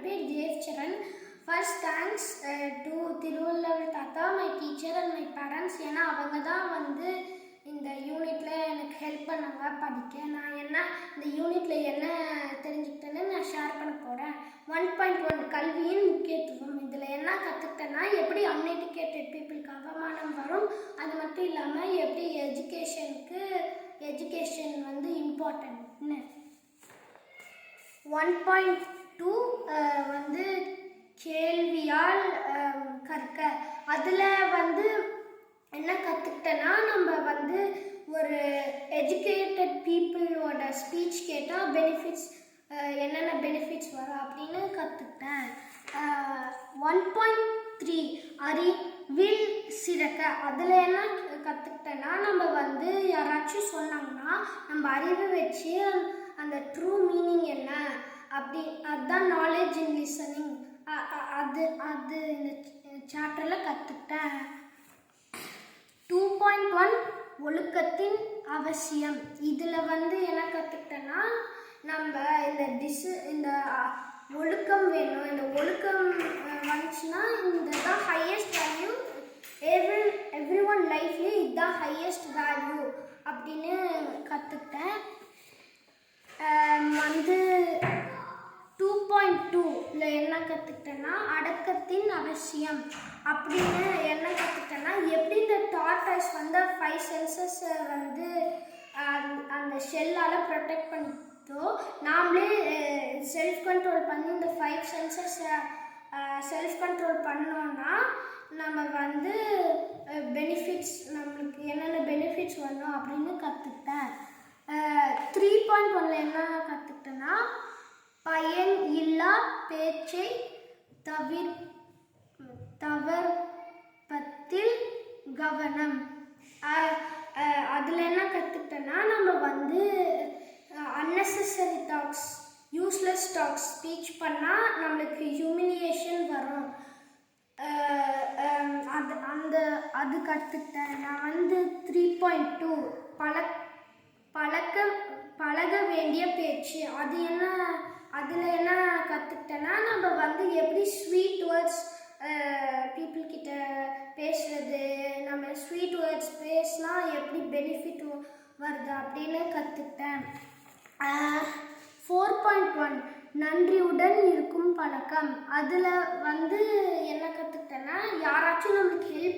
பேர் தேவ் சரண். First thanks to Thiruvalluvar தாத்தா, my teacher and my parents. ஏன்னா அவங்க தான் இந்த யூனிட்டில் எனக்கு ஹெல்ப் பண்ணாங்க படிக்க. நான் இந்த யூனிட்டில் என்ன தெரிஞ்சுக்கிட்டேன்னு நான் ஷேர் பண்ண போகிறேன். 1.1 கல்வியின் முக்கியத்துவம். இதில் என்ன கற்றுக்கிட்டேன்னா, எப்படி அன்எடுகேட்டட் பீப்புளுக்கு அவமானம் வரும், அது மட்டும் இல்லாமல் எப்படி எஜுகேஷன் இம்பார்ட்டன்ட்னு. 1.2 கேள்வியால் கற்க. அதில் என்ன கற்றுக்கிட்டேன்னா, நம்ம ஒரு எஜுகேட்டட் பீப்புளோட ஸ்பீச் கேட்டால் என்னென்ன பெனிஃபிட்ஸ் வரும் அப்படின்னு கற்றுக்கிட்டேன். 1.3 அறிவில் சிறக்க. அதில் என்ன கற்றுக்கிட்டேன்னா, நம்ம யாராச்சும் சொன்னாங்கன்னா நம்ம அறிவை வச்சு அந்த ட்ரூ மீனிங் என்ன அதுதான் நாலேஜ் இன் லிசனிங். அது இந்த சாப்டரில் கற்றுக்கிட்டேன். 2.1 ஒழுக்கத்தின் அவசியம். இதில் என்ன கற்றுக்கிட்டேன்னா, நம்ம இந்த ஒழுக்கம் வேணும். இந்த ஒழுக்கம் வந்துச்சுன்னா இதுதான் ஹையஸ்ட் வேல்யூ. எவ்ரி ஒன் லைஃப்லேயே இதுதான் ஹையஸ்ட் வேல்யூ அப்படின்னு கற்றுக்கிட்டேன். 2.2ல என்ன கற்றுக்கிட்டேன்னா, அடக்கத்தின் அவசியம் அப்படின்னு என்ன கற்றுக்கிட்டேன்னா, எப்படி இந்த டார்டாய்ஸ் 5 சென்சஸ் அந்த ஷெல்லால் ப்ரொடெக்ட் பண்ணிட்டோ, நாமளே செல்ஃப் கண்ட்ரோல் பண்ணி இந்த 5 சென்சஸை செல்ஃப் கண்ட்ரோல் பண்ணோன்னா நம்ம பெனிஃபிட்ஸ், நம்மளுக்கு என்னென்ன பெனிஃபிட்ஸ் வரணும் அப்படின்னு கற்றுக்கிட்டேன். 3.1ல என்ன கற்றுக்கிட்டேன்னா, பயன் இல்லா பேச்சை தவிர்ப்பதில் கவனம். அதில் என்ன கற்றுக்கிட்டேன்னா, நம்ம unnecessary talks, useless talks speech பண்ணால் நம்மளுக்கு ஹியூமிலியேஷன் வரும். அது கற்றுக்கிட்டேன். நான் 3.2 பழக வேண்டிய பேச்சு. அதில் என்ன கற்றுக்கிட்டேன்னா, நம்ம எப்படி ஸ்வீட் வேர்ட்ஸ் பீப்புள் கிட்ட பேசுறது, நம்ம ஸ்வீட் வேர்ட்ஸ் பேசினா எப்படி பெனிஃபிட் வருது அப்படின்னு கற்றுக்கிட்டேன். 4.1 நன்றியுடன் இருக்கும் பழக்கம். அதில் என்ன கற்றுக்கிட்டேன்னா, யாராச்சும் நம்மளுக்கு ஹெல்ப்